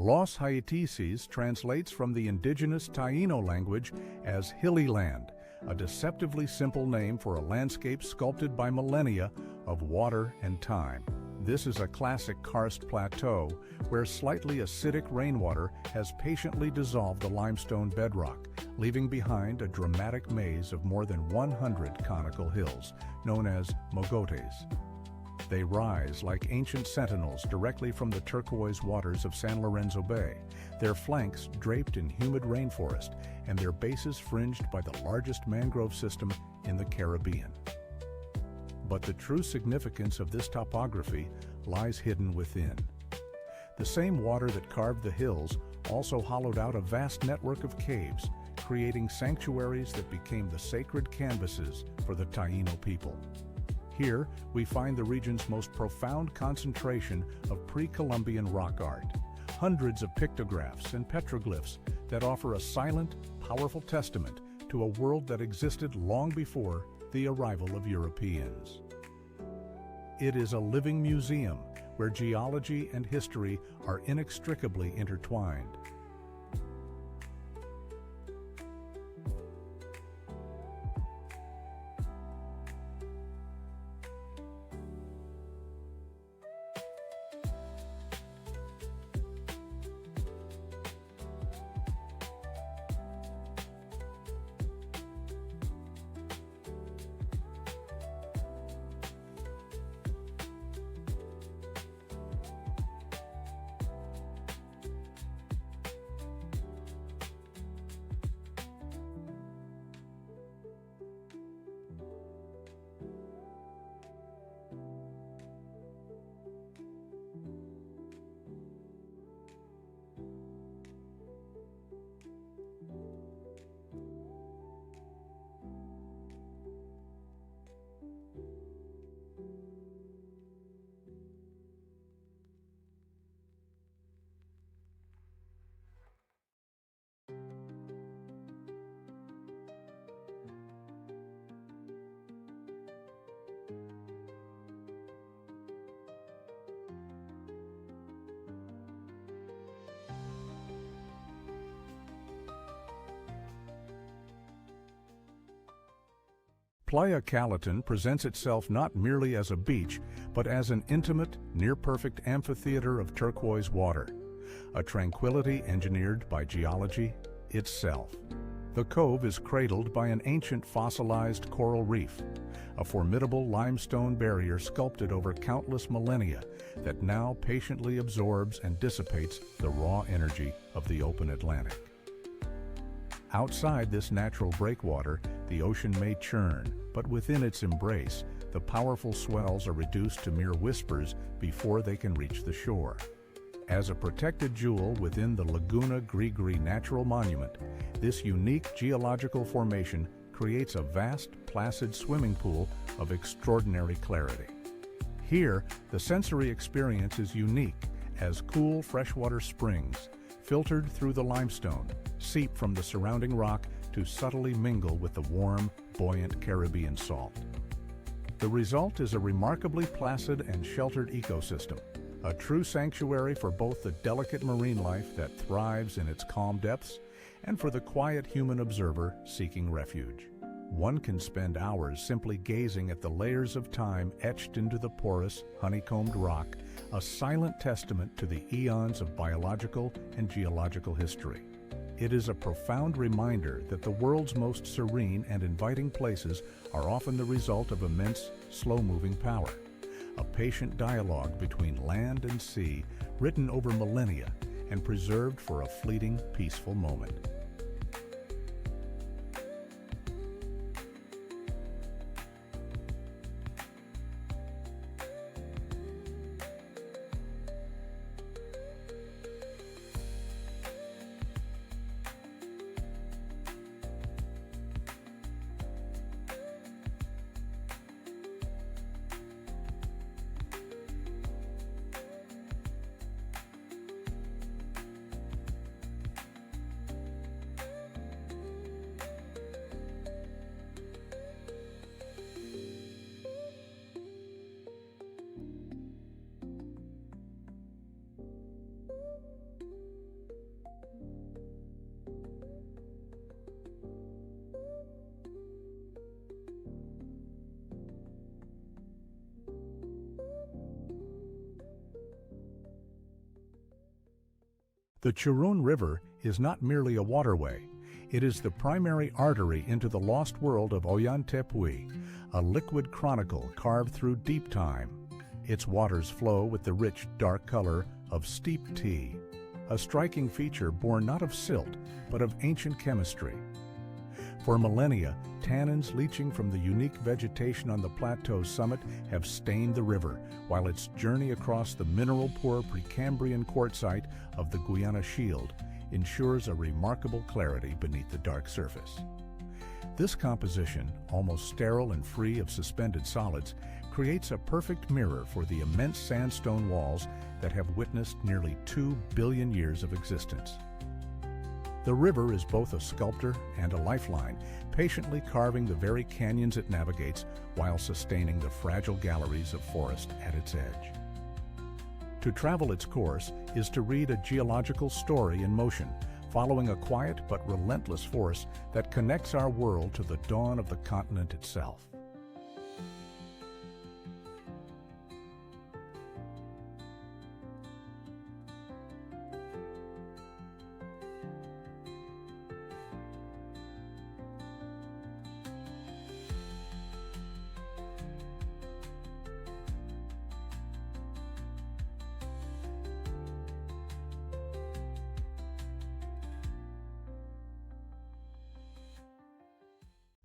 Los Haitises translates from the indigenous Taíno language as Hilly Land, a deceptively simple name for a landscape sculpted by millennia of water and time. This is a classic karst plateau where slightly acidic rainwater has patiently dissolved the limestone bedrock, leaving behind a dramatic maze of more than 100 conical hills, known as mogotes. They rise like ancient sentinels directly from the turquoise waters of San Lorenzo Bay, their flanks draped in humid rainforest and their bases fringed by the largest mangrove system in the Caribbean. But the true significance of this topography lies hidden within. The same water that carved the hills also hollowed out a vast network of caves, creating sanctuaries that became the sacred canvases for the Taíno people. Here, we find the region's most profound concentration of pre-Columbian rock art, hundreds of pictographs and petroglyphs that offer a silent, powerful testament to a world that existed long before the arrival of Europeans. It is a living museum where geology and history are inextricably intertwined. Playa Calatin presents itself not merely as a beach, but as an intimate, near-perfect amphitheater of turquoise water, a tranquility engineered by geology itself. The cove is cradled by an ancient fossilized coral reef, a formidable limestone barrier sculpted over countless millennia that now patiently absorbs and dissipates the raw energy of the open Atlantic. Outside this natural breakwater, the ocean may churn, but within its embrace, the powerful swells are reduced to mere whispers before they can reach the shore. As a protected jewel within the Laguna Grigri Natural Monument, this unique geological formation creates a vast, placid swimming pool of extraordinary clarity. Here, the sensory experience is unique as cool freshwater springs, filtered through the limestone, seep from the surrounding rock to subtly mingle with the warm, buoyant Caribbean salt. The result is a remarkably placid and sheltered ecosystem, a true sanctuary for both the delicate marine life that thrives in its calm depths and for the quiet human observer seeking refuge. One can spend hours simply gazing at the layers of time etched into the porous, honeycombed rock, a silent testament to the eons of biological and geological history. It is a profound reminder that the world's most serene and inviting places are often the result of immense, slow-moving power, a patient dialogue between land and sea, written over millennia and preserved for a fleeting, peaceful moment. The Churun River is not merely a waterway. It is the primary artery into the lost world of Ollantaytambo, a liquid chronicle carved through deep time. Its waters flow with the rich, dark color of steep tea, a striking feature born not of silt, but of ancient chemistry. For millennia, tannins leaching from the unique vegetation on the plateau's summit have stained the river, while its journey across the mineral-poor Precambrian quartzite of the Guiana Shield ensures a remarkable clarity beneath the dark surface. This composition, almost sterile and free of suspended solids, creates a perfect mirror for the immense sandstone walls that have witnessed nearly 2 billion years of existence. The river is both a sculptor and a lifeline, patiently carving the very canyons it navigates while sustaining the fragile galleries of forest at its edge. To travel its course is to read a geological story in motion, following a quiet but relentless force that connects our world to the dawn of the continent itself.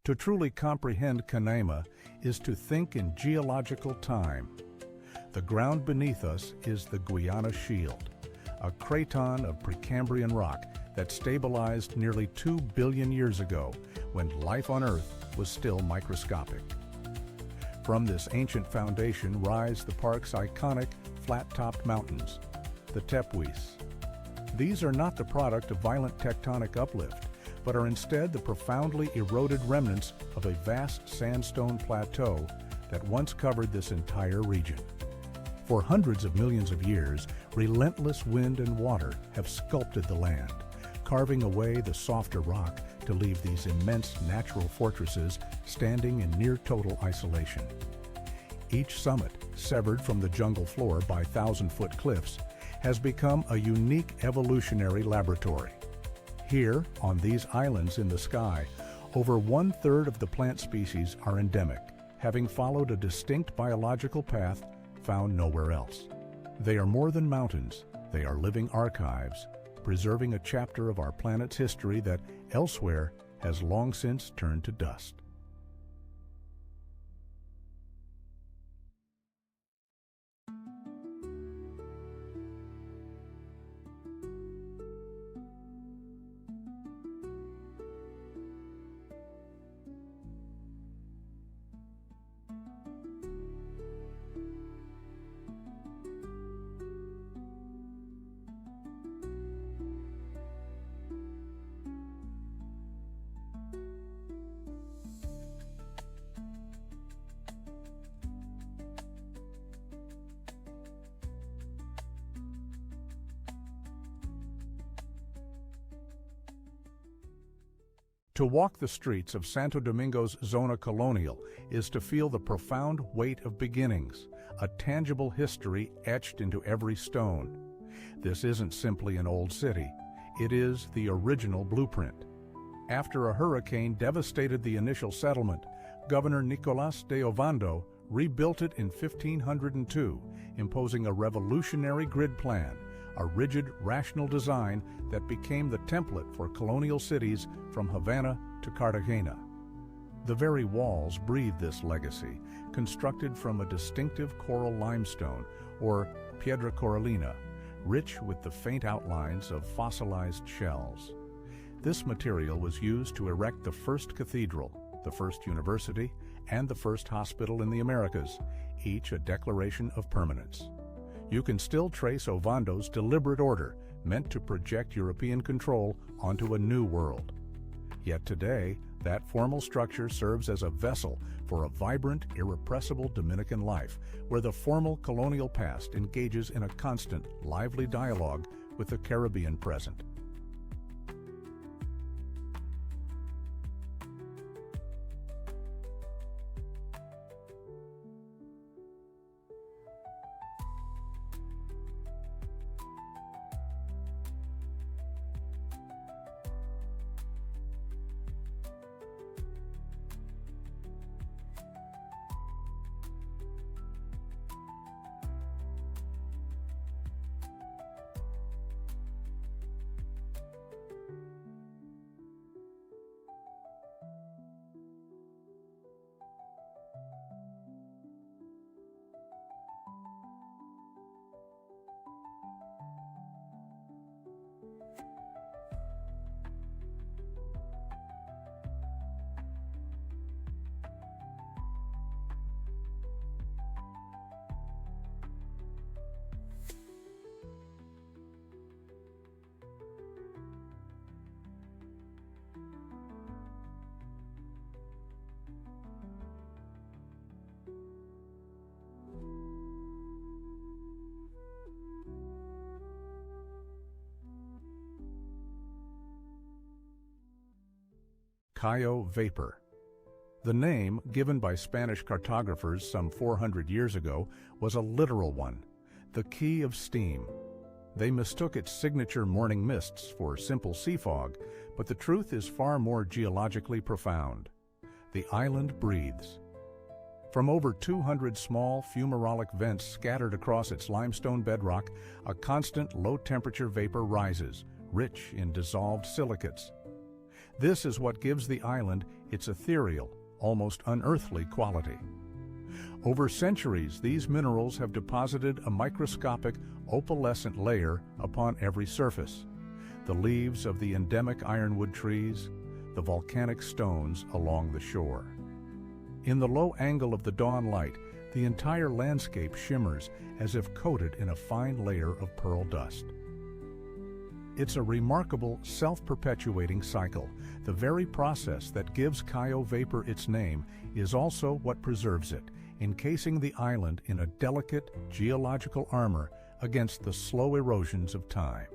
To truly comprehend Canaima is to think in geological time. The ground beneath us is the Guiana Shield, a craton of Precambrian rock that stabilized nearly 2 billion years ago when life on Earth was still microscopic. From this ancient foundation rise the park's iconic flat-topped mountains, the Tepuis. These are not the product of violent tectonic uplift, but are instead the profoundly eroded remnants of a vast sandstone plateau that once covered this entire region. For hundreds of millions of years, relentless wind and water have sculpted the land, carving away the softer rock to leave these immense natural fortresses standing in near total isolation. Each summit, severed from the jungle floor by 1,000-foot cliffs, has become a unique evolutionary laboratory. Here, on these islands in the sky, over 1/3 of the plant species are endemic, having followed a distinct biological path found nowhere else. They are more than mountains, they are living archives, preserving a chapter of our planet's history that elsewhere has long since turned to dust. To walk the streets of Santo Domingo's Zona Colonial is to feel the profound weight of beginnings, a tangible history etched into every stone. This isn't simply an old city, it is the original blueprint. After a hurricane devastated the initial settlement, Governor Nicolás de Ovando rebuilt it in 1502, imposing a revolutionary grid plan, a rigid, rational design that became the template for colonial cities from Havana to Cartagena. The very walls breathe this legacy, constructed from a distinctive coral limestone, or piedra corallina, rich with the faint outlines of fossilized shells. This material was used to erect the first cathedral, the first university, and the first hospital in the Americas, each a declaration of permanence. You can still trace Ovando's deliberate order, meant to project European control onto a new world. Yet today, that formal structure serves as a vessel for a vibrant, irrepressible Dominican life, where the formal colonial past engages in a constant, lively dialogue with the Caribbean present. Cayo vapor. The name, given by Spanish cartographers some 400 years ago, was a literal one, the key of steam. They mistook its signature morning mists for simple sea fog, but the truth is far more geologically profound. The island breathes. From over 200 small fumarolic vents scattered across its limestone bedrock, a constant low-temperature vapor rises, rich in dissolved silicates. This is what gives the island its ethereal, almost unearthly quality. Over centuries, these minerals have deposited a microscopic, opalescent layer upon every surface. The leaves of the endemic ironwood trees, the volcanic stones along the shore. In the low angle of the dawn light, the entire landscape shimmers as if coated in a fine layer of pearl dust. It's a remarkable, self-perpetuating cycle. The very process that gives Cayo vapor its name is also what preserves it, encasing the island in a delicate geological armor against the slow erosions of time.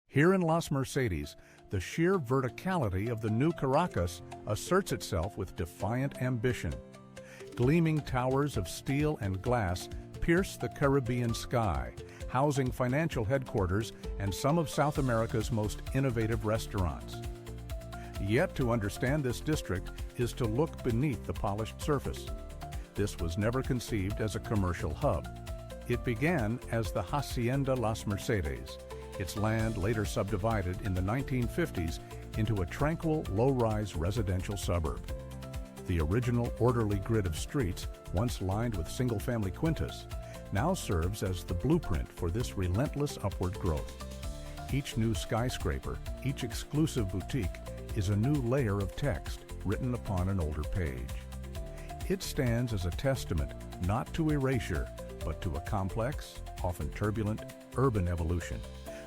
Here in Las Mercedes, the sheer verticality of the new Caracas asserts itself with defiant ambition. Gleaming towers of steel and glass pierce the Caribbean sky, housing financial headquarters and some of South America's most innovative restaurants. Yet to understand this district is to look beneath the polished surface. This was never conceived as a commercial hub. It began as the Hacienda Las Mercedes, its land later subdivided in the 1950s into a tranquil, low-rise residential suburb. The original orderly grid of streets, once lined with single-family quintas, now serves as the blueprint for this relentless upward growth. Each new skyscraper, each exclusive boutique, is a new layer of text written upon an older page. It stands as a testament not to erasure, but to a complex, often turbulent, urban evolution.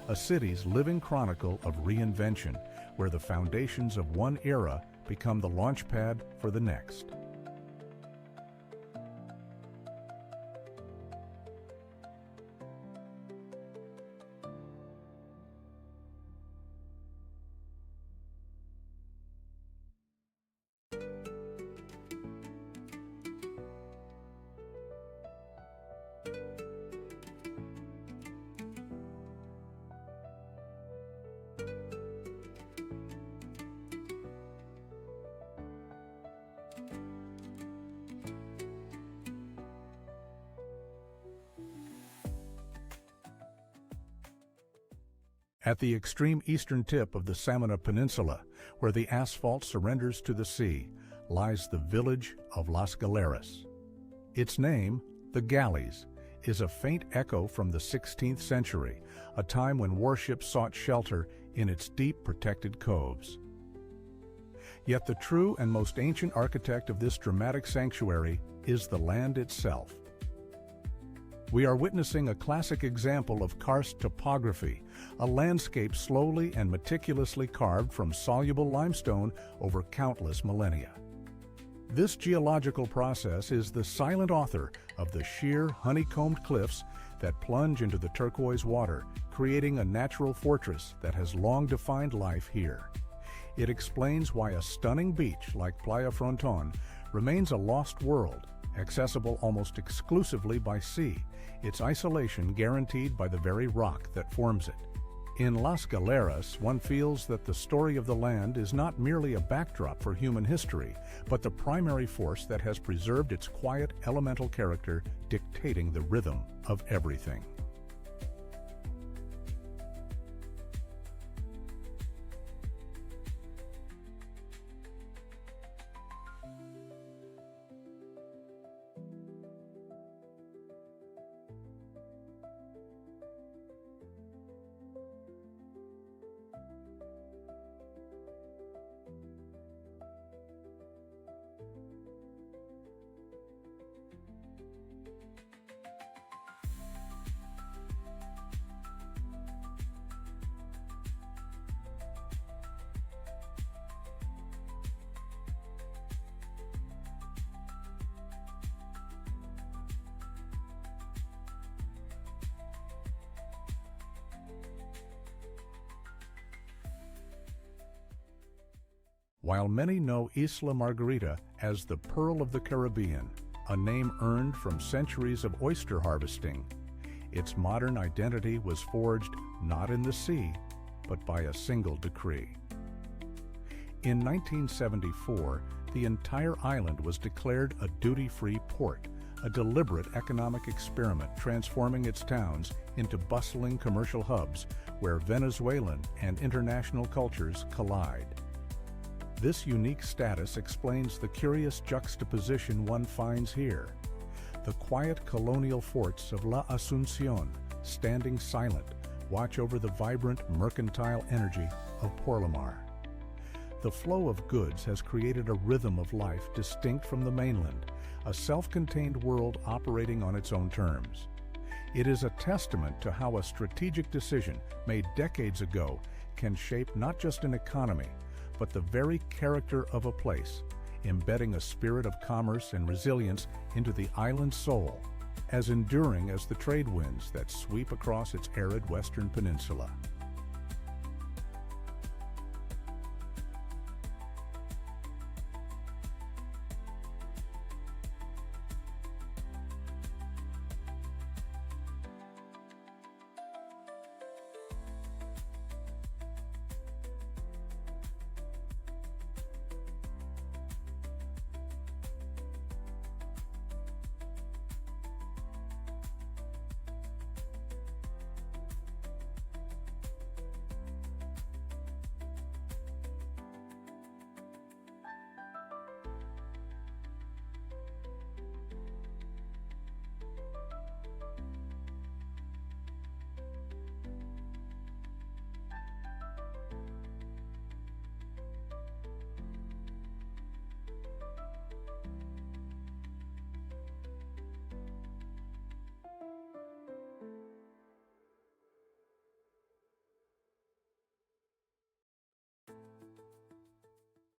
A city's living chronicle of reinvention, where the foundations of one era become the launchpad for the next. At the extreme eastern tip of the Samana Peninsula, where the asphalt surrenders to the sea, lies the village of Las Galeras. Its name, the Galleys, is a faint echo from the 16th century, a time when warships sought shelter in its deep protected coves. Yet the true and most ancient architect of this dramatic sanctuary is the land itself. We are witnessing a classic example of karst topography, a landscape slowly and meticulously carved from soluble limestone over countless millennia. This geological process is the silent author of the sheer, honeycombed cliffs that plunge into the turquoise water, creating a natural fortress that has long defined life here. It explains why a stunning beach like Playa Fronton remains a lost world, accessible almost exclusively by sea, its isolation guaranteed by the very rock that forms it. In Las Galeras, one feels that the story of the land is not merely a backdrop for human history, but the primary force that has preserved its quiet, elemental character, dictating the rhythm of everything. while many know Isla Margarita as the Pearl of the Caribbean, a name earned from centuries of oyster harvesting, its modern identity was forged not in the sea, but by a single decree. In 1974, the entire island was declared a duty-free port, a deliberate economic experiment transforming its towns into bustling commercial hubs where Venezuelan and international cultures collide. This unique status explains the curious juxtaposition one finds here. The quiet colonial forts of La Asunción, standing silent, watch over the vibrant mercantile energy of Porlamar. The flow of goods has created a rhythm of life distinct from the mainland, a self-contained world operating on its own terms. It is a testament to how a strategic decision made decades ago can shape not just an economy, but the very character of a place, embedding a spirit of commerce and resilience into the island's soul, as enduring as the trade winds that sweep across its arid western peninsula.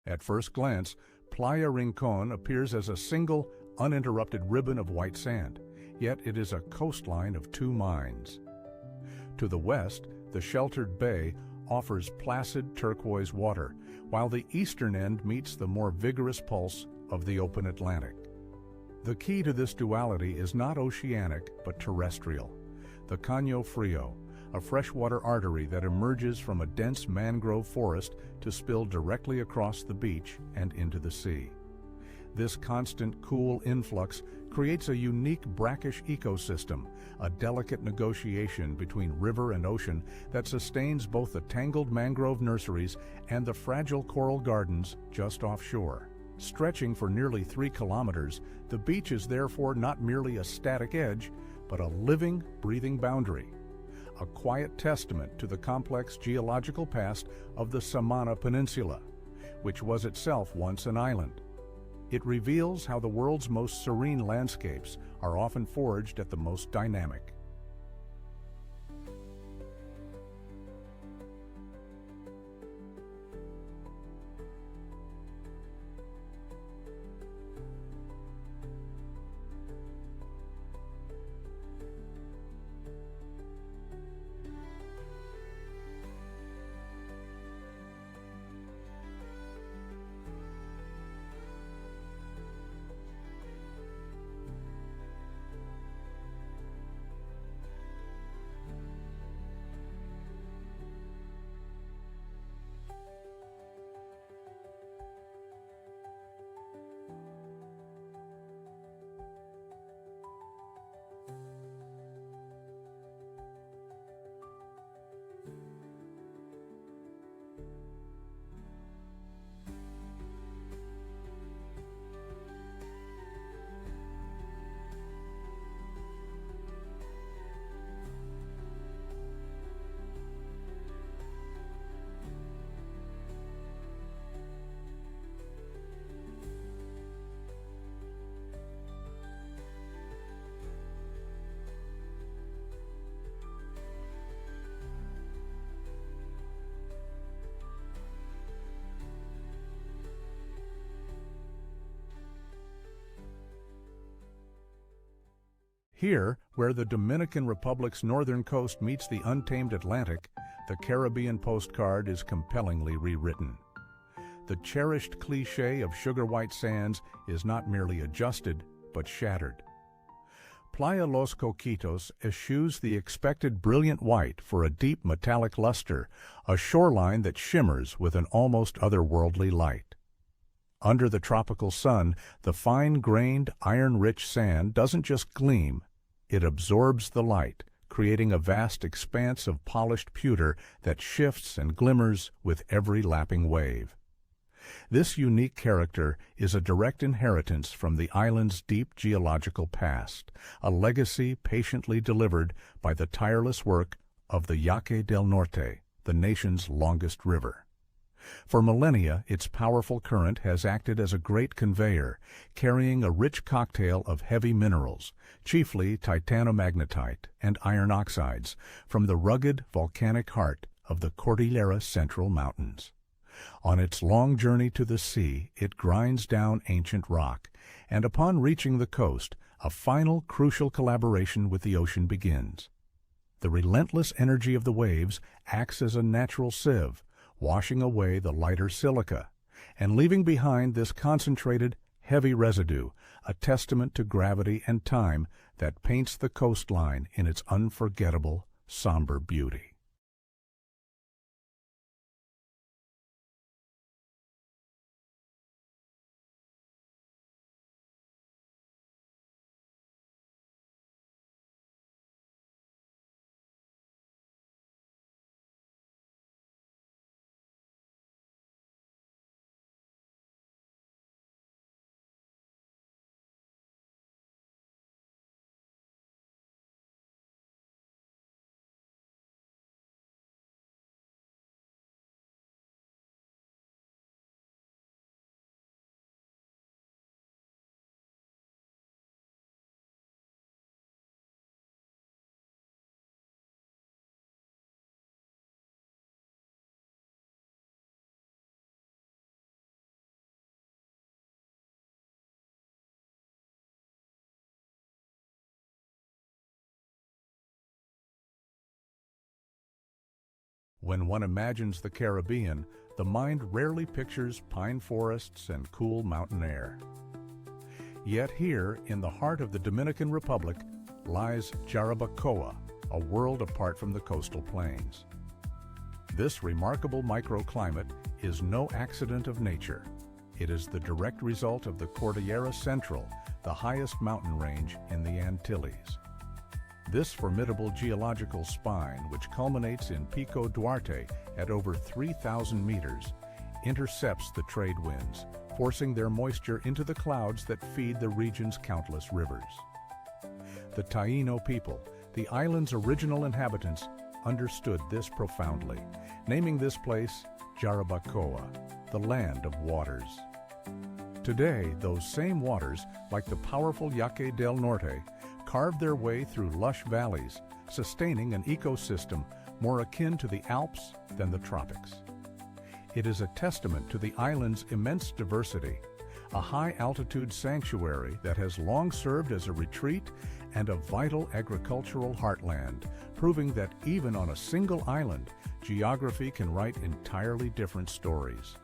At first glance, Playa Rincon appears as a single, uninterrupted ribbon of white sand, yet it is a coastline of two minds. To the west, the sheltered bay offers placid turquoise water, while the eastern end meets the more vigorous pulse of the open Atlantic. The key to this duality is not oceanic, but terrestrial. The Caño Frio, a freshwater artery that emerges from a dense mangrove forest to spill directly across the beach and into the sea. This constant cool influx creates a unique brackish ecosystem, a delicate negotiation between river and ocean that sustains both the tangled mangrove nurseries and the fragile coral gardens just offshore. Stretching for nearly 3 kilometers, the beach is therefore not merely a static edge, but a living, breathing boundary, a quiet testament to the complex geological past of the Samana Peninsula, which was itself once an island. It reveals how the world's most serene landscapes are often forged at the most dynamic. Here, where the Dominican Republic's northern coast meets the untamed Atlantic, the Caribbean postcard is compellingly rewritten. the cherished cliché of sugar white sands is not merely adjusted, but shattered. Playa Los Coquitos eschews the expected brilliant white for a deep metallic luster, a shoreline that shimmers with an almost otherworldly light. Under the tropical sun, the fine-grained, iron-rich sand doesn't just gleam, it absorbs the light, creating a vast expanse of polished pewter that shifts and glimmers with every lapping wave. This unique character is a direct inheritance from the island's deep geological past, a legacy patiently delivered by the tireless work of the Yaque del Norte, the nation's longest river. For millennia, its powerful current has acted as a great conveyor, carrying a rich cocktail of heavy minerals, chiefly titanomagnetite and iron oxides, from the rugged volcanic heart of the Cordillera Central Mountains. On its long journey to the sea, it grinds down ancient rock, and upon reaching the coast, a final crucial collaboration with the ocean begins. The relentless energy of the waves acts as a natural sieve, washing away the lighter silica, and leaving behind this concentrated, heavy residue, a testament to gravity and time that paints the coastline in its unforgettable, somber beauty. When one imagines the Caribbean, the mind rarely pictures pine forests and cool mountain air. Yet here, in the heart of the Dominican Republic, lies Jarabacoa, a world apart from the coastal plains. This remarkable microclimate is no accident of nature. It is the direct result of the Cordillera Central, the highest mountain range in the Antilles. This formidable geological spine, which culminates in Pico Duarte at over 3,000 meters, intercepts the trade winds, forcing their moisture into the clouds that feed the region's countless rivers. The Taíno people, the island's original inhabitants, understood this profoundly, naming this place Jarabacoa, the land of waters. Today, those same waters, like the powerful Yaque del Norte, carve their way through lush valleys, sustaining an ecosystem more akin to the Alps than the tropics. It is a testament to the island's immense diversity, a high-altitude sanctuary that has long served as a retreat and a vital agricultural heartland, proving that even on a single island, geography can write entirely different stories.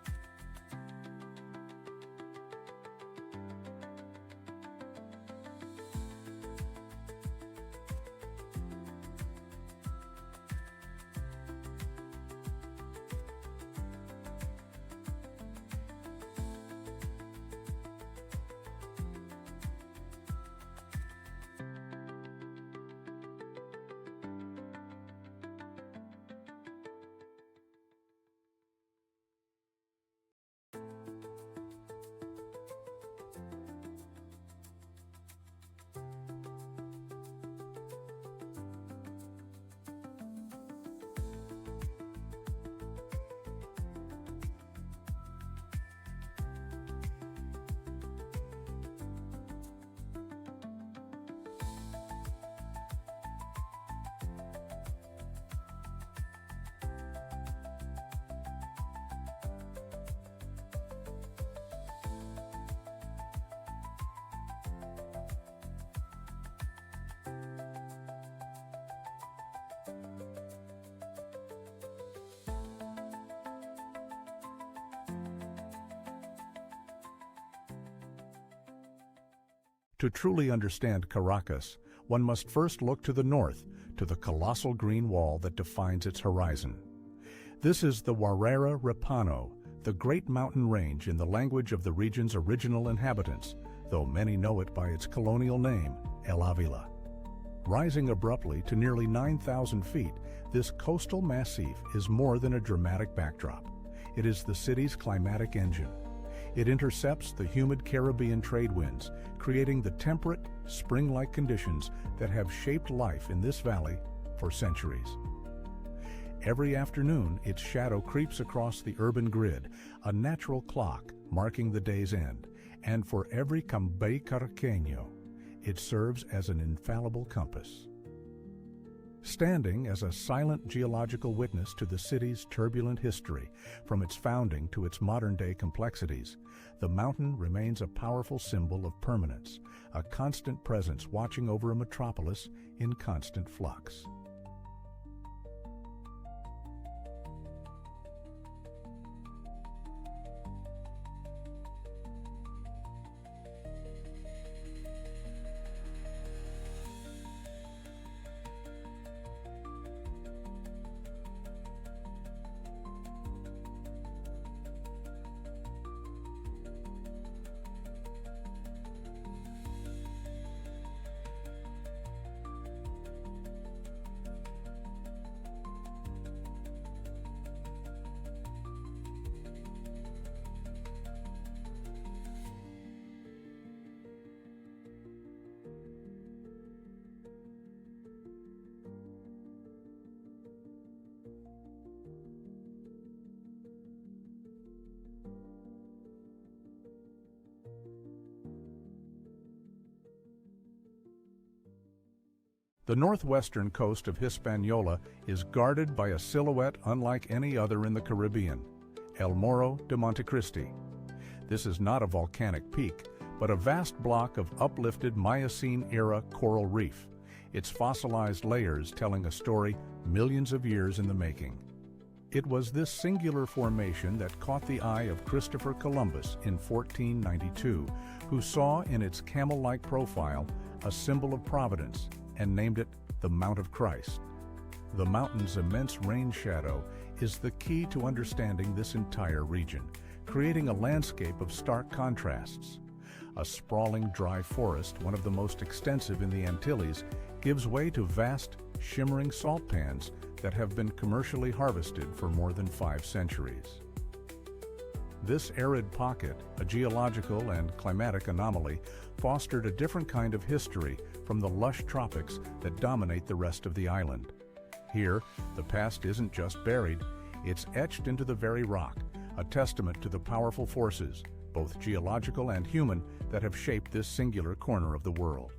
To truly understand Caracas, one must first look to the north, to the colossal green wall that defines its horizon. This is the Warrera Repano, the great mountain range in the language of the region's original inhabitants, though many know it by its colonial name, El Avila. Rising abruptly to nearly 9,000 feet, this coastal massif is more than a dramatic backdrop. It is the city's climatic engine. It intercepts the humid Caribbean trade winds, creating the temperate, spring-like conditions that have shaped life in this valley for centuries. Every afternoon, its shadow creeps across the urban grid, a natural clock marking the day's end, and for every Cambay Caraqueño, it serves as an infallible compass. Standing as a silent geological witness to the city's turbulent history, from its founding to its modern-day complexities, the mountain remains a powerful symbol of permanence, a constant presence watching over a metropolis in constant flux. The northwestern coast of Hispaniola is guarded by a silhouette unlike any other in the Caribbean, El Morro de Montecristi. This is not a volcanic peak, but a vast block of uplifted Miocene-era coral reef, its fossilized layers telling a story millions of years in the making. It was this singular formation that caught the eye of Christopher Columbus in 1492, who saw in its camel-like profile a symbol of providence and named it the Mount of Christ. The mountain's immense rain shadow is the key to understanding this entire region, creating a landscape of stark contrasts. A sprawling dry forest, one of the most extensive in the Antilles, gives way to vast, shimmering salt pans that have been commercially harvested for more than 5 centuries. This arid pocket, a geological and climatic anomaly, fostered a different kind of history from the lush tropics that dominate the rest of the island. Here, the past isn't just buried, it's etched into the very rock, a testament to the powerful forces, both geological and human, that have shaped this singular corner of the world.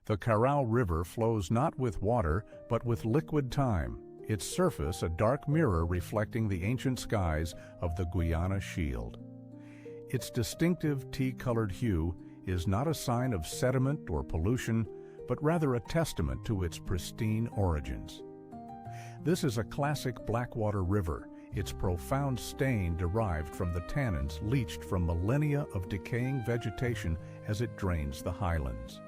The Carao River flows not with water, but with liquid time, its surface a dark mirror reflecting the ancient skies of the Guiana Shield. Its distinctive tea-colored hue is not a sign of sediment or pollution, but rather a testament to its pristine origins. This is a classic Blackwater river, its profound stain derived from the tannins leached from millennia of decaying vegetation as it drains the highlands.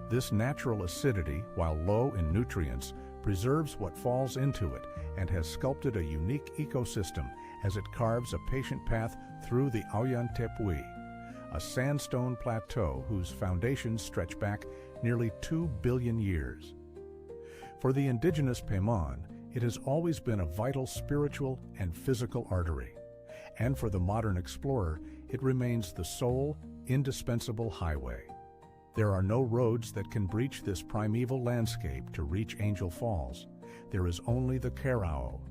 This natural acidity, while low in nutrients, preserves what falls into it and has sculpted a unique ecosystem as it carves a patient path through the Ollantaytambo, a sandstone plateau whose foundations stretch back nearly 2 billion years. For the indigenous Paiman, it has always been a vital spiritual and physical artery, and for the modern explorer, it remains the sole, indispensable highway. There are no roads that can breach this primeval landscape to reach Angel Falls. There is only the Carao.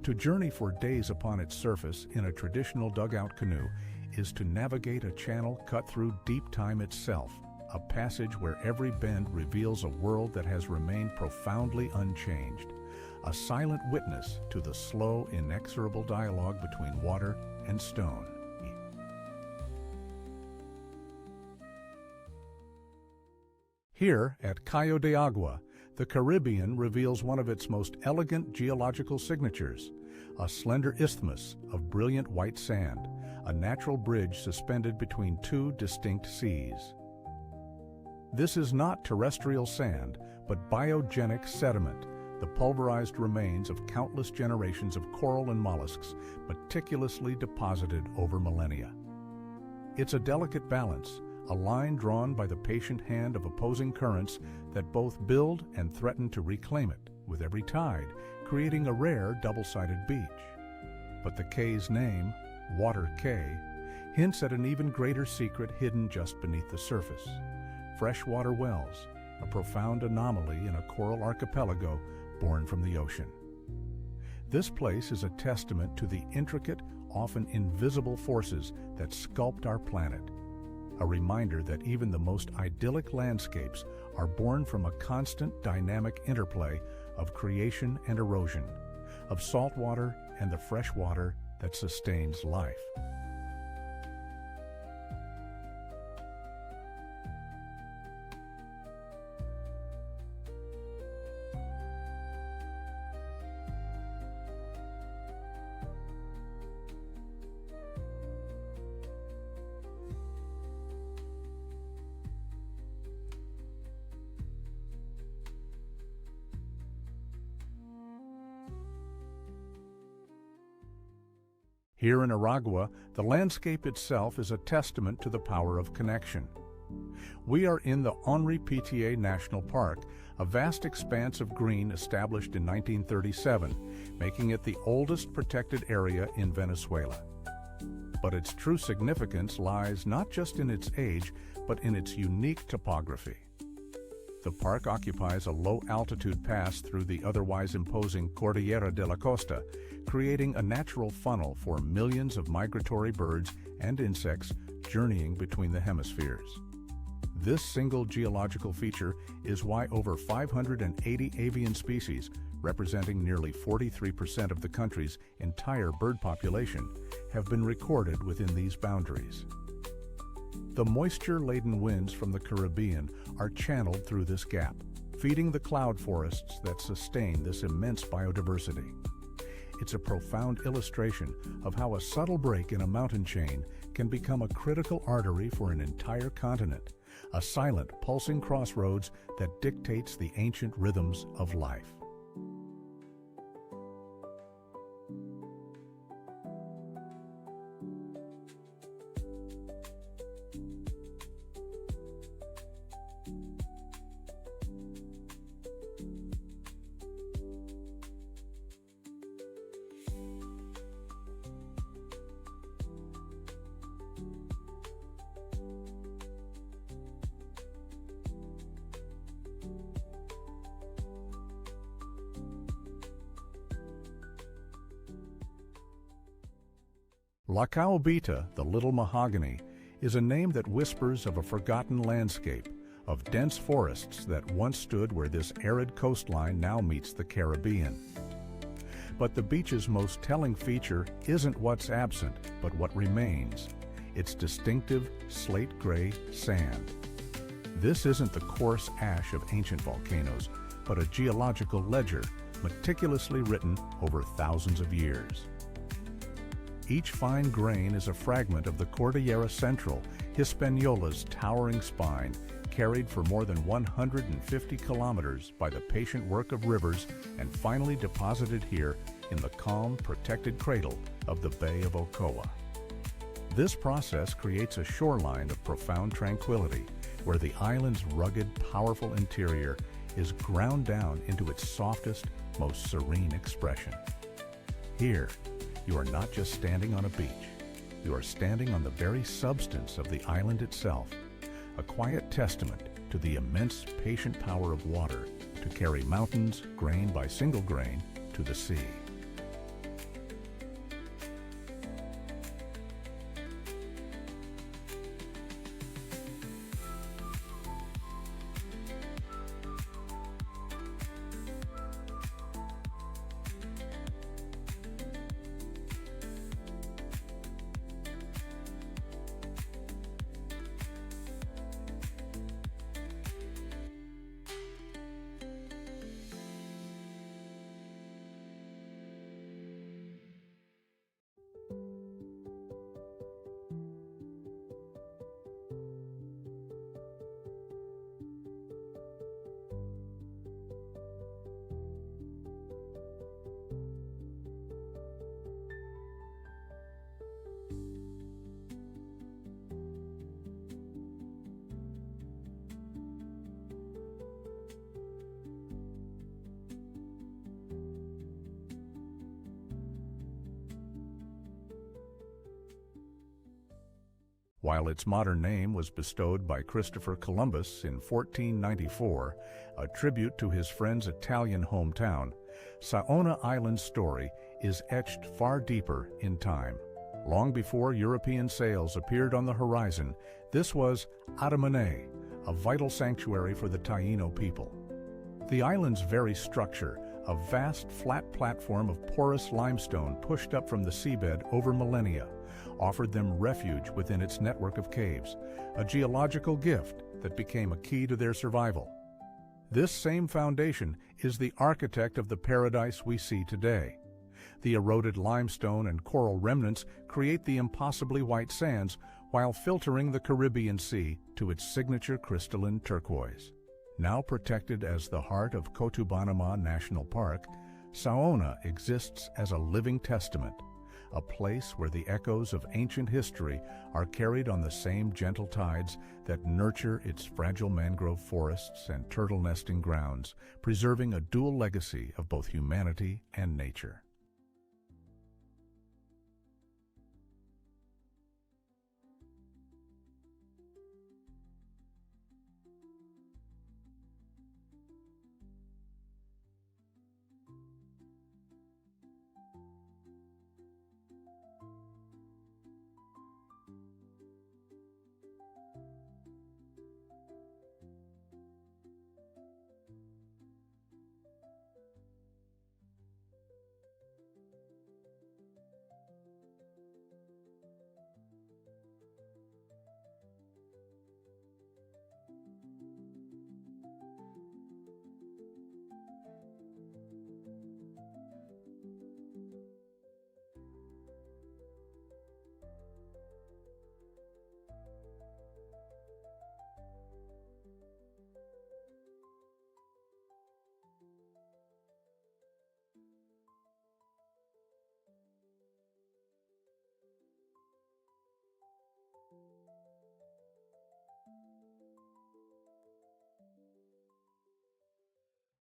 To journey for days upon its surface in a traditional dugout canoe is to navigate a channel cut through deep time itself, a passage where every bend reveals a world that has remained profoundly unchanged, a silent witness to the slow, inexorable dialogue between water and stone. Here at Cayo de Agua, the Caribbean reveals one of its most elegant geological signatures, a slender isthmus of brilliant white sand, a natural bridge suspended between two distinct seas. This is not terrestrial sand, but biogenic sediment, the pulverized remains of countless generations of coral and mollusks meticulously deposited over millennia. It's a delicate balance, a line drawn by the patient hand of opposing currents that both build and threaten to reclaim it with every tide, creating a rare double-sided beach. But the cay's name, Water Cay, hints at an even greater secret hidden just beneath the surface. Freshwater wells, a profound anomaly in a coral archipelago born from the ocean. This place is a testament to the intricate, often invisible forces that sculpt our planet, a reminder that even the most idyllic landscapes are born from a constant dynamic interplay of creation and erosion, of salt water and the fresh water that sustains life. Here in Aragua, the landscape itself is a testament to the power of connection. We are in the Henri Pittier National Park, a vast expanse of green established in 1937, making it the oldest protected area in Venezuela. But its true significance lies not just in its age, but in its unique topography. The park occupies a low-altitude pass through the otherwise imposing Cordillera de la Costa, creating a natural funnel for millions of migratory birds and insects journeying between the hemispheres. This single geological feature is why over 580 avian species, representing nearly 43% of the country's entire bird population, have been recorded within these boundaries. The moisture-laden winds from the Caribbean are channeled through this gap, feeding the cloud forests that sustain this immense biodiversity. It's a profound illustration of how a subtle break in a mountain chain can become a critical artery for an entire continent, a silent, pulsing crossroads that dictates the ancient rhythms of life. La Caobita, the Little Mahogany, is a name that whispers of a forgotten landscape, of dense forests that once stood where this arid coastline now meets the Caribbean. But the beach's most telling feature isn't what's absent, but what remains, its distinctive slate-gray sand. This isn't the coarse ash of ancient volcanoes, but a geological ledger meticulously written over thousands of years. Each fine grain is a fragment of the Cordillera Central, Hispaniola's towering spine, carried for more than 150 kilometers by the patient work of rivers and finally deposited here in the calm, protected cradle of the Bay of Ocoa. This process creates a shoreline of profound tranquility, where the island's rugged, powerful interior is ground down into its softest, most serene expression. Here, you are not just standing on a beach. You are standing on the very substance of the island itself, a quiet testament to the immense patient power of water to carry mountains, grain by single grain, to the sea. While its modern name was bestowed by Christopher Columbus in 1494, a tribute to his friend's Italian hometown, Saona Island's story is etched far deeper in time. Long before European sails appeared on the horizon, this was Atamane, a vital sanctuary for the Taino people. The island's very structure, a vast flat platform of porous limestone pushed up from the seabed over millennia, offered them refuge within its network of caves, a geological gift that became a key to their survival. This same foundation is the architect of the paradise we see today. The eroded limestone and coral remnants create the impossibly white sands while filtering the Caribbean Sea to its signature crystalline turquoise. Now protected as the heart of Cotubanama National Park, Saona exists as a living testament, a place where the echoes of ancient history are carried on the same gentle tides that nurture its fragile mangrove forests and turtle nesting grounds, preserving a dual legacy of both humanity and nature.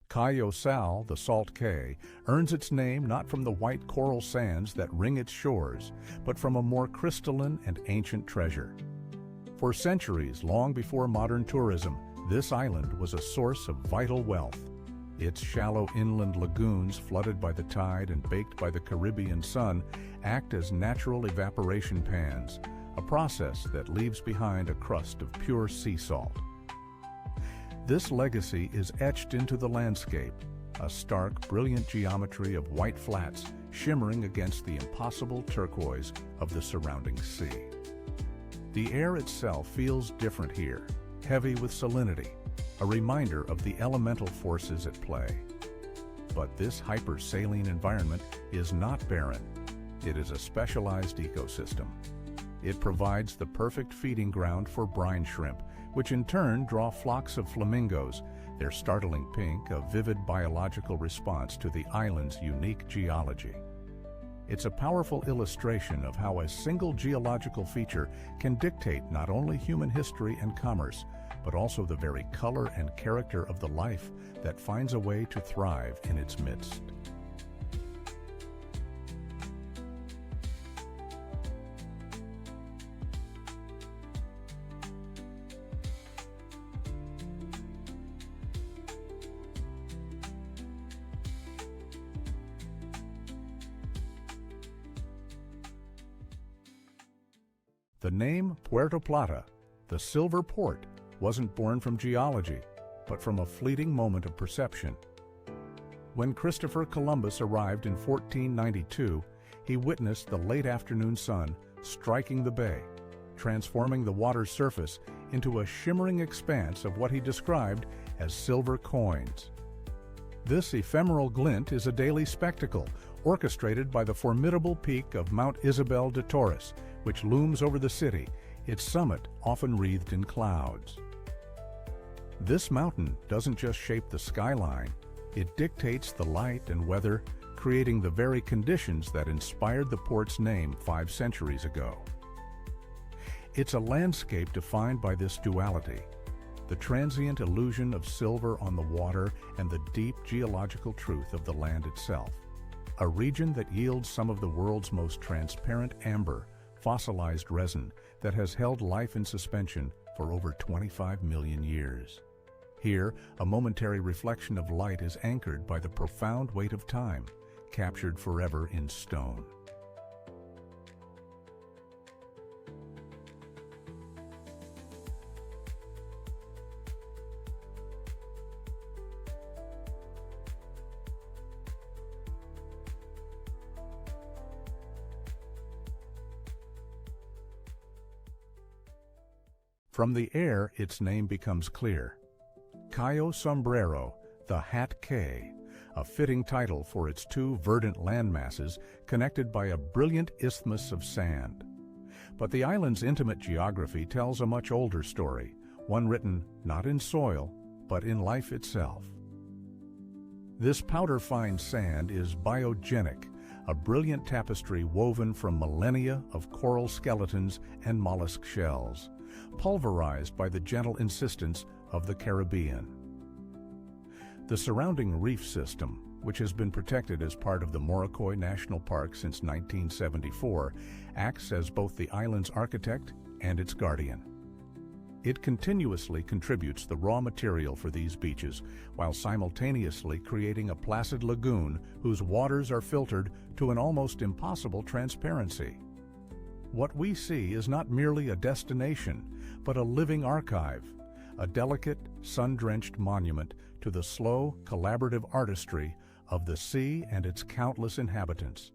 Cayo Sal, the Salt Cay, earns its name not from the white coral sands that ring its shores, but from a more crystalline and ancient treasure. For centuries, long before modern tourism, this island was a source of vital wealth. Its shallow inland lagoons, flooded by the tide and baked by the Caribbean sun, act as natural evaporation pans, a process that leaves behind a crust of pure sea salt. This legacy is etched into the landscape, a stark, brilliant geometry of white flats shimmering against the impossible turquoise of the surrounding sea. The air itself feels different here, heavy with salinity, a reminder of the elemental forces at play. But this hypersaline environment is not barren. It is a specialized ecosystem. It provides the perfect feeding ground for brine shrimp, which in turn draw flocks of flamingos, their startling pink a vivid biological response to the island's unique geology. It's a powerful illustration of how a single geological feature can dictate not only human history and commerce, but also the very color and character of the life that finds a way to thrive in its midst. The name Puerto Plata, the Silver Port, wasn't born from geology, but from a fleeting moment of perception. When Christopher Columbus arrived in 1492, he witnessed the late afternoon sun striking the bay, transforming the water's surface into a shimmering expanse of what he described as silver coins. This ephemeral glint is a daily spectacle, orchestrated by the formidable peak of Mount Isabel de Torres, which looms over the city, its summit often wreathed in clouds. This mountain doesn't just shape the skyline, it dictates the light and weather, creating the very conditions that inspired the port's name 5 centuries ago. It's a landscape defined by this duality, the transient illusion of silver on the water and the deep geological truth of the land itself. A region that yields some of the world's most transparent amber, fossilized resin that has held life in suspension for over 25 million years. Here, a momentary reflection of light is anchored by the profound weight of time, captured forever in stone. From the air, its name becomes clear. Cayo Sombrero, the Hat Cay, a fitting title for its 2 verdant landmasses connected by a brilliant isthmus of sand. But the island's intimate geography tells a much older story, one written not in soil, but in life itself. This powder-fine sand is biogenic, a brilliant tapestry woven from millennia of coral skeletons and mollusk shells, pulverized by the gentle insistence of the Caribbean. The surrounding reef system, which has been protected as part of the Morocoy National Park since 1974, acts as both the island's architect and its guardian. It continuously contributes the raw material for these beaches, while simultaneously creating a placid lagoon whose waters are filtered to an almost impossible transparency. What we see is not merely a destination, but a living archive, a delicate, sun-drenched monument to the slow, collaborative artistry of the sea and its countless inhabitants.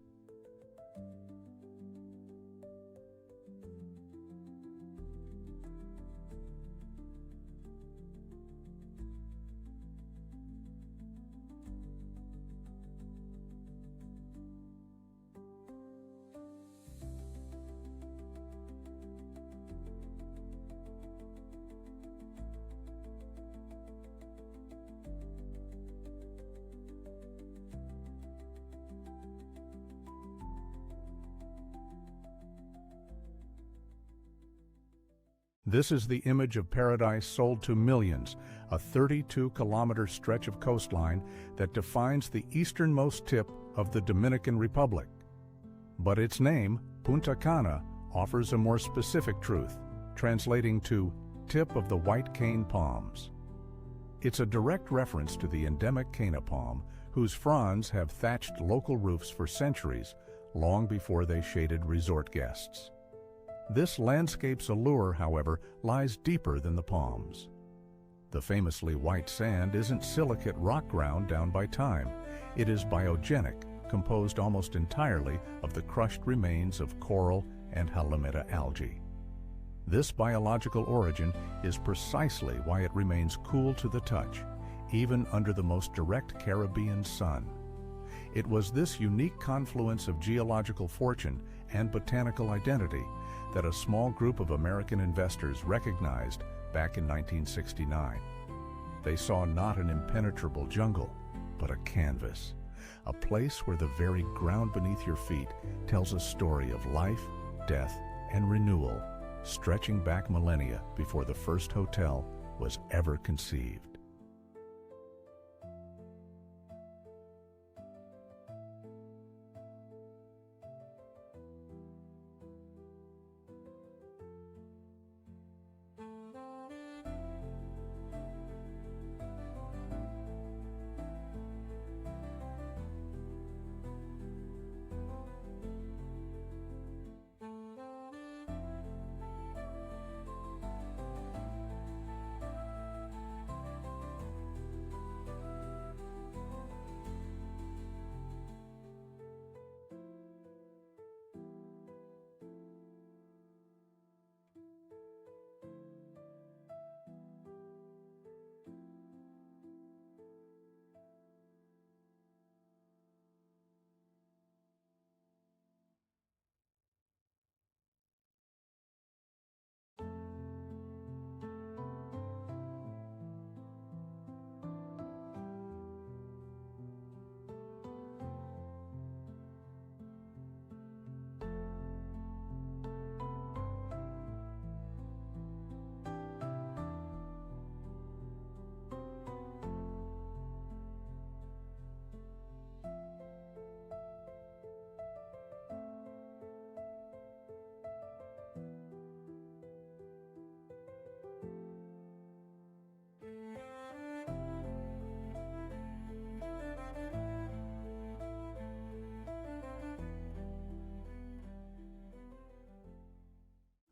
This is the image of paradise sold to millions, a 32-kilometer stretch of coastline that defines the easternmost tip of the Dominican Republic. But its name, Punta Cana, offers a more specific truth, translating to tip of the white cane palms. It's a direct reference to the endemic cana palm, whose fronds have thatched local roofs for centuries, long before they shaded resort guests. This landscape's allure, however, lies deeper than the palms. The famously white sand isn't silicate rock ground down by time. It is biogenic, composed almost entirely of the crushed remains of coral and Halimeta algae. This biological origin is precisely why it remains cool to the touch, even under the most direct Caribbean sun. It was this unique confluence of geological fortune and botanical identity that a small group of American investors recognized back in 1969. They saw not an impenetrable jungle, but a canvas, a place where the very ground beneath your feet tells a story of life, death, and renewal, stretching back millennia before the first hotel was ever conceived.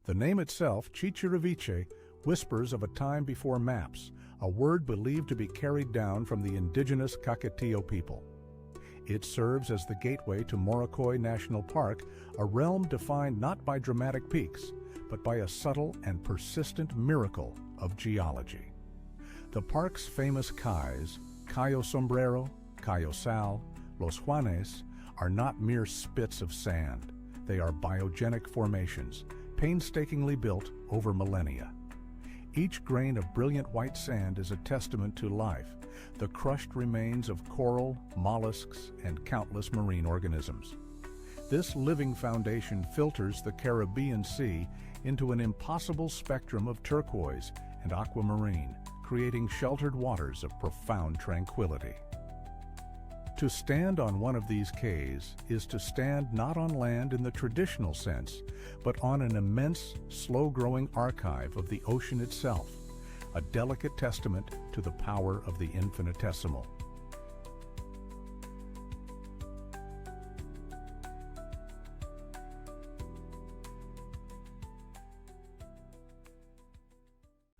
The name itself, Chichiriviche, whispers of a time before maps, a word believed to be carried down from the indigenous Caquetío people. It serves as the gateway to Morocoy National Park, a realm defined not by dramatic peaks, but by a subtle and persistent miracle of geology. The park's famous cais, Cayo Sombrero, Cayo Sal, Los Juanes, are not mere spits of sand. They are biogenic formations, painstakingly built over millennia. Each grain of brilliant white sand is a testament to life, the crushed remains of coral, mollusks, and countless marine organisms. This living foundation filters the Caribbean Sea into an impossible spectrum of turquoise and aquamarine, creating sheltered waters of profound tranquility. To stand on one of these quays is to stand not on land in the traditional sense, but on an immense, slow-growing archive of the ocean itself, a delicate testament to the power of the infinitesimal.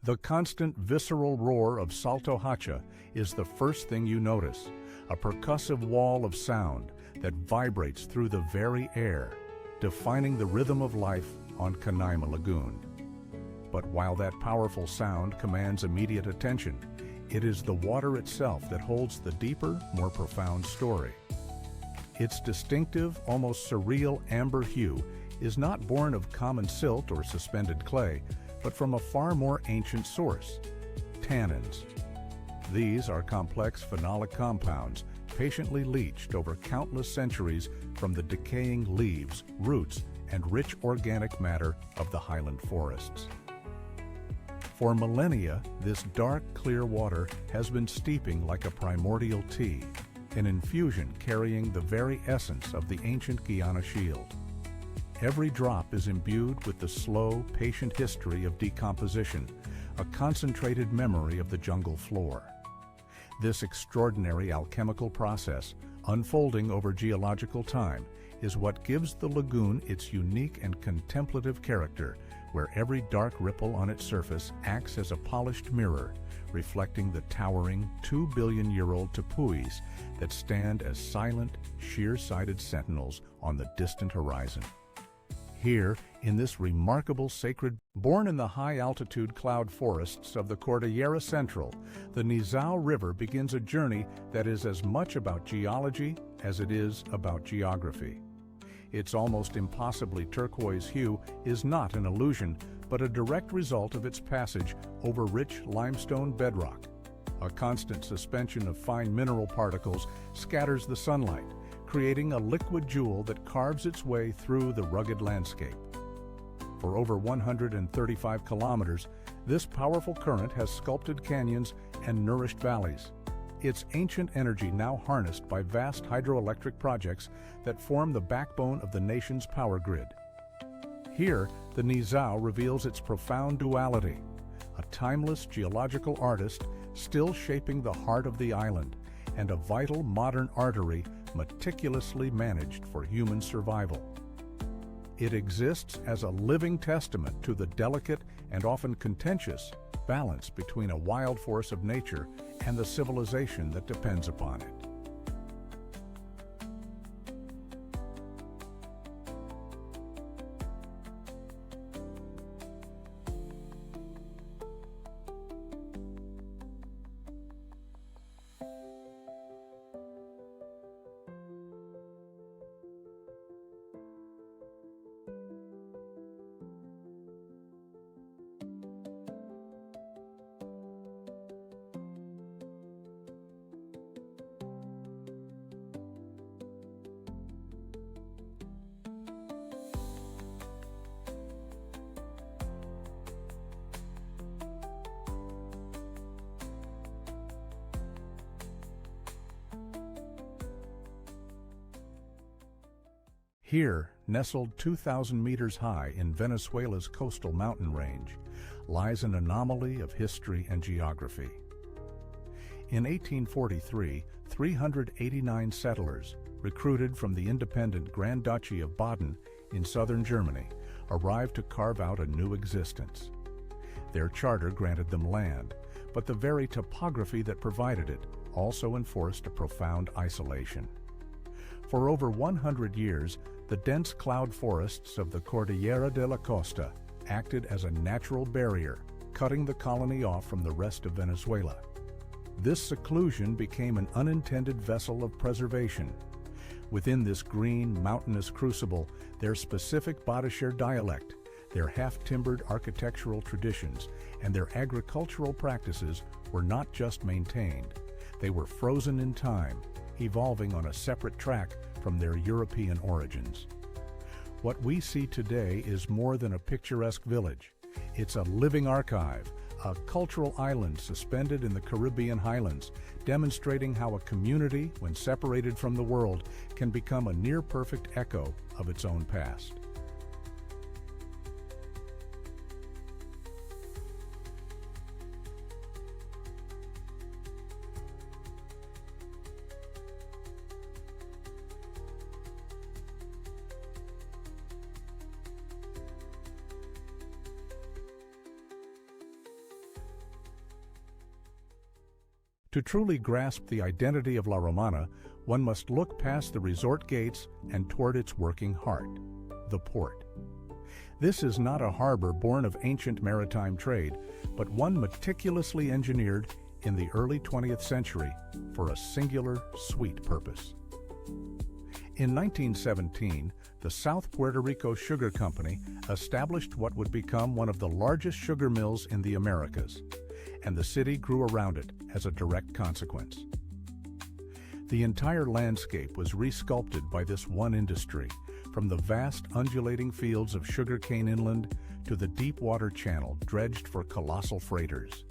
The constant visceral roar of Salto Hacha is the first thing you notice, a percussive wall of sound that vibrates through the very air, defining the rhythm of life on Canaima Lagoon. But while that powerful sound commands immediate attention, it is the water itself that holds the deeper, more profound story. Its distinctive, almost surreal amber hue is not born of common silt or suspended clay, but from a far more ancient source, tannins. These are complex phenolic compounds patiently leached over countless centuries from the decaying leaves, roots, and rich organic matter of the highland forests. For millennia, this dark, clear water has been steeping like a primordial tea, an infusion carrying the very essence of the ancient Guiana shield. Every drop is imbued with the slow, patient history of decomposition, a concentrated memory of the jungle floor. This extraordinary alchemical process, unfolding over geological time, is what gives the lagoon its unique and contemplative character, where every dark ripple on its surface acts as a polished mirror, reflecting the towering 2-billion-year-old tepuis that stand as silent, sheer-sided sentinels on the distant horizon. Here, in this remarkable sacred, born in the high-altitude cloud forests of the Cordillera Central, the Nizao River begins a journey that is as much about geology as it is about geography. Its almost impossibly turquoise hue is not an illusion, but a direct result of its passage over rich limestone bedrock. A constant suspension of fine mineral particles scatters the sunlight, creating a liquid jewel that carves its way through the rugged landscape. For over 135 kilometers, this powerful current has sculpted canyons and nourished valleys. Its ancient energy now harnessed by vast hydroelectric projects that form the backbone of the nation's power grid. Here, the Nizao reveals its profound duality, a timeless geological artist still shaping the heart of the island, and a vital modern artery meticulously managed for human survival. It exists as a living testament to the delicate and often contentious balance between a wild force of nature and the civilization that depends upon it. Here, nestled 2,000 meters high in Venezuela's coastal mountain range, lies an anomaly of history and geography. In 1843, 389 settlers, recruited from the independent Grand Duchy of Baden in southern Germany, arrived to carve out a new existence. Their charter granted them land, but the very topography that provided it also enforced a profound isolation. For over 100 years, the dense cloud forests of the Cordillera de la Costa acted as a natural barrier, cutting the colony off from the rest of Venezuela. This seclusion became an unintended vessel of preservation. Within this green, mountainous crucible, their specific Badischer dialect, their half-timbered architectural traditions, and their agricultural practices were not just maintained. They were frozen in time, evolving on a separate track from their European origins. What we see today is more than a picturesque village. It's a living archive, a cultural island suspended in the Caribbean highlands, demonstrating how a community, when separated from the world, can become a near-perfect echo of its own past. To truly grasp the identity of La Romana, one must look past the resort gates and toward its working heart, the port. This is not a harbor born of ancient maritime trade, but one meticulously engineered in the early 20th century for a singular, sweet purpose. In 1917, the South Puerto Rico Sugar Company established what would become one of the largest sugar mills in the Americas, and the city grew around it as a direct consequence. The entire landscape was resculpted by this one industry, from the vast undulating fields of sugarcane inland to the deep water channel dredged for colossal freighters.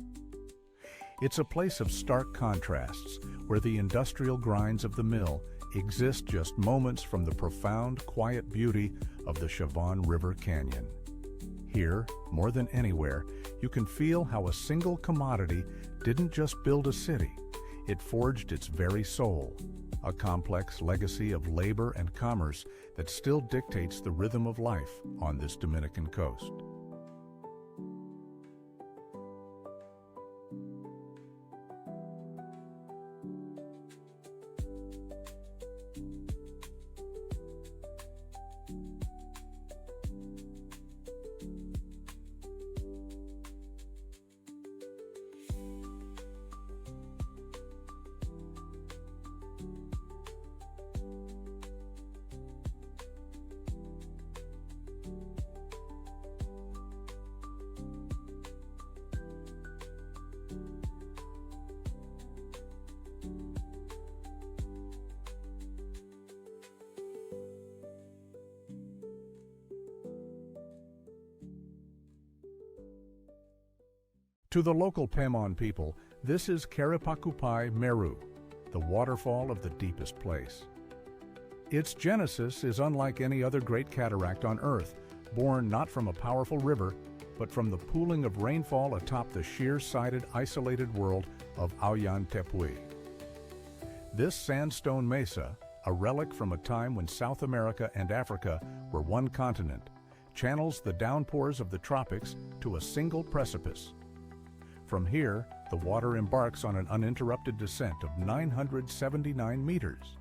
It's a place of stark contrasts, where the industrial grinds of the mill exist just moments from the profound, quiet beauty of the Chavon River Canyon. Here, more than anywhere, you can feel how a single commodity didn't just build a city, it forged its very soul, a complex legacy of labor and commerce that still dictates the rhythm of life on this Dominican coast. To the local Pemon people, this is Karapakupai Meru, the waterfall of the deepest place. Its genesis is unlike any other great cataract on Earth, born not from a powerful river, but from the pooling of rainfall atop the sheer-sided, isolated world of Auyan Tepui. This sandstone mesa, a relic from a time when South America and Africa were one continent, channels the downpours of the tropics to a single precipice. From here, the water embarks on an uninterrupted descent of 979 meters.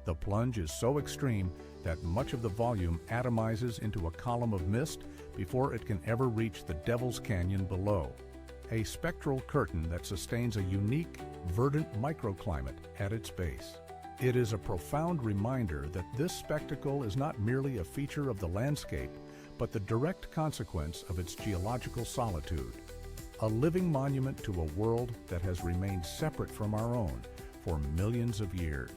The plunge is so extreme that much of the volume atomizes into a column of mist before it can ever reach the Devil's Canyon below, a spectral curtain that sustains a unique, verdant microclimate at its base. It is a profound reminder that this spectacle is not merely a feature of the landscape, but the direct consequence of its geological solitude, a living monument to a world that has remained separate from our own for millions of years.